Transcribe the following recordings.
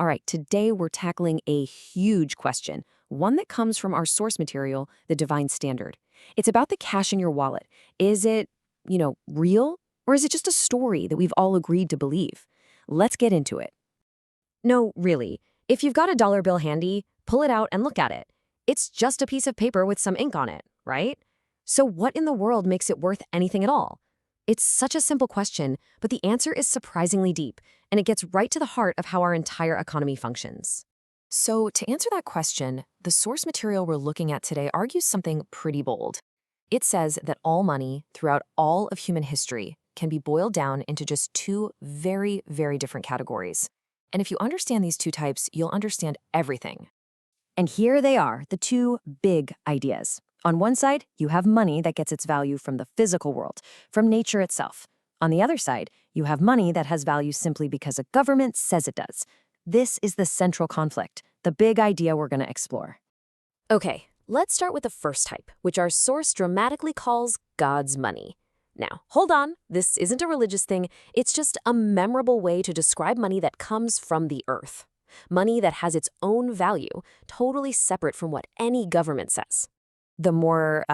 All right, today we're tackling a huge question, one that comes from our source material, the Divine Standard. It's about the cash in your wallet. Is it, real? Or is it just a story that we've all agreed to believe? Let's get into it. No, really. If you've got a dollar bill handy, pull it out and look at it. It's just a piece of paper with some ink on it, right? So what in the world makes it worth anything at all? It's such a simple question, but the answer is surprisingly deep, and it gets right to the heart of how our entire economy functions. So to answer that question, the source material we're looking at today argues something pretty bold. It says that all money throughout all of human history can be boiled down into just two very, very different categories. And if you understand these two types, you'll understand everything. And here they are, the two big ideas. On one side, you have money that gets its value from the physical world, from nature itself. On the other side, you have money that has value simply because a government says it does. This is the central conflict, the big idea we're going to explore. Okay, let's start with the first type, which our source dramatically calls God's money. Now, hold on, this isn't a religious thing, it's just a memorable way to describe money that comes from the earth. Money that has its own value, totally separate from what any government says. The more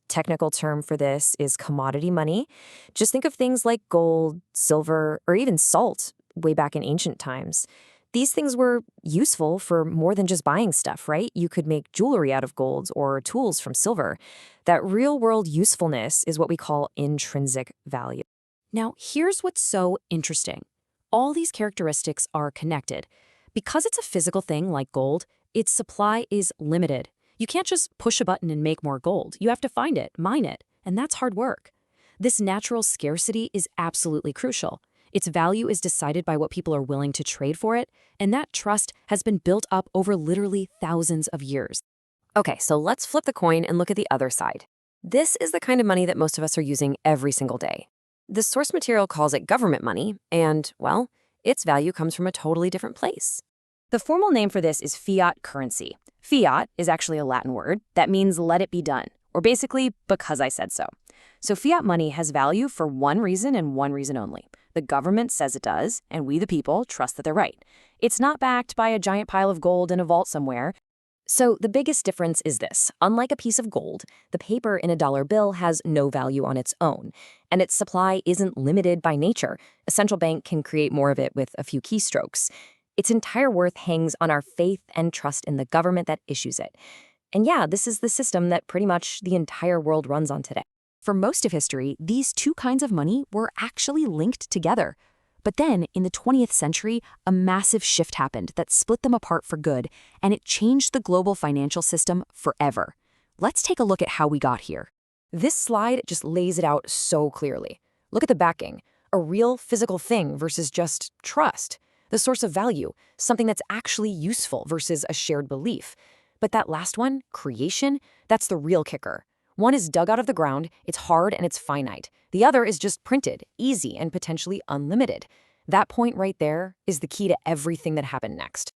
technical term for this is commodity money. Just think of things like gold, silver, or even salt way back in ancient times. These things were useful for more than just buying stuff, right? You could make jewelry out of gold or tools from silver. That real-world usefulness is what we call intrinsic value. Now, here's what's so interesting. All these characteristics are connected. Because it's a physical thing like gold, its supply is limited. You can't just push a button and make more gold. You have to find it, mine it, and that's hard work. This natural scarcity is absolutely crucial. Its value is decided by what people are willing to trade for it, and that trust has been built up over literally thousands of years. Okay, so let's flip the coin and look at the other side. This is the kind of money that most of us are using every single day. The source material calls it government money, and, well, its value comes from a totally different place. The formal name for this is fiat currency. Fiat is actually a Latin word that means let it be done, or basically because I said so. So fiat money has value for one reason and one reason only. The government says it does, and we the people trust that they're right. It's not backed by a giant pile of gold in a vault somewhere. So the biggest difference is this. Unlike a piece of gold, the paper in a dollar bill has no value on its own, and its supply isn't limited by nature. A central bank can create more of it with a few keystrokes. Its entire worth hangs on our faith and trust in the government that issues it. And yeah, this is the system that pretty much the entire world runs on today. For most of history, these two kinds of money were actually linked together. But then, in the 20th century, a massive shift happened that split them apart for good, and it changed the global financial system forever. Let's take a look at how we got here. This slide just lays it out so clearly. Look at the backing, a real physical thing versus just trust. The source of value, something that's actually useful versus a shared belief. But that last one, creation, that's the real kicker. One is dug out of the ground, it's hard and it's finite. The other is just printed, easy and potentially unlimited. That point right there is the key to everything that happened next.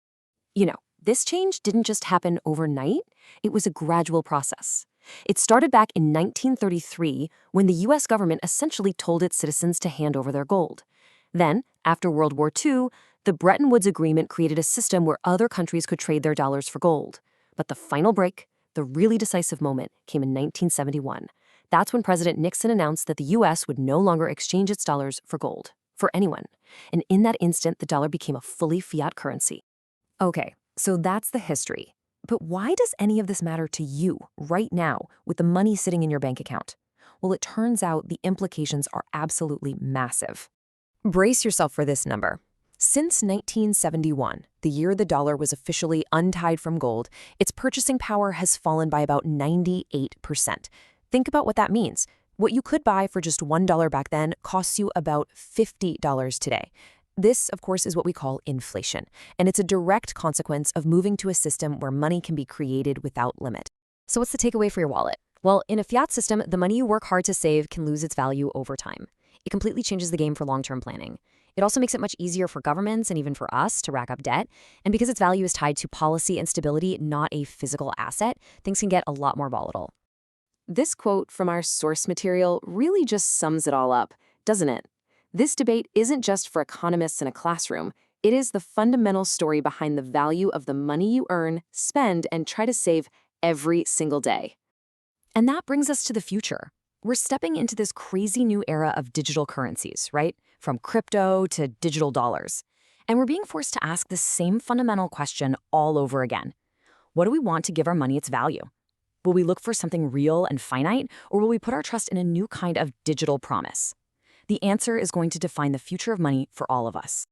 This change didn't just happen overnight, it was a gradual process. It started back in 1933 when the US government essentially told its citizens to hand over their gold. Then, after World War II, the Bretton Woods Agreement created a system where other countries could trade their dollars for gold. But the final break, the really decisive moment, came in 1971. That's when President Nixon announced that the U.S. would no longer exchange its dollars for gold, for anyone. And in that instant, the dollar became a fully fiat currency. Okay, so that's the history. But why does any of this matter to you right now with the money sitting in your bank account? Well, it turns out the implications are absolutely massive. Brace yourself for this number. Since 1971, the year the dollar was officially untied from gold, its purchasing power has fallen by about 98%. Think about what that means. What you could buy for just $1 back then costs you about $50 today. This, of course, is what we call inflation, and it's a direct consequence of moving to a system where money can be created without limit. So what's the takeaway for your wallet? Well, in a fiat system, the money you work hard to save can lose its value over time. It completely changes the game for long-term planning. It also makes it much easier for governments and even for us to rack up debt. And because its value is tied to policy and stability, not a physical asset, things can get a lot more volatile. This quote from our source material really just sums it all up, doesn't it? This debate isn't just for economists in a classroom. It is the fundamental story behind the value of the money you earn, spend, and try to save every single day. And that brings us to the future. We're stepping into this crazy new era of digital currencies, right? From crypto to digital dollars. And we're being forced to ask the same fundamental question all over again. What do we want to give our money its value? Will we look for something real and finite, or will we put our trust in a new kind of digital promise? The answer is going to define the future of money for all of us.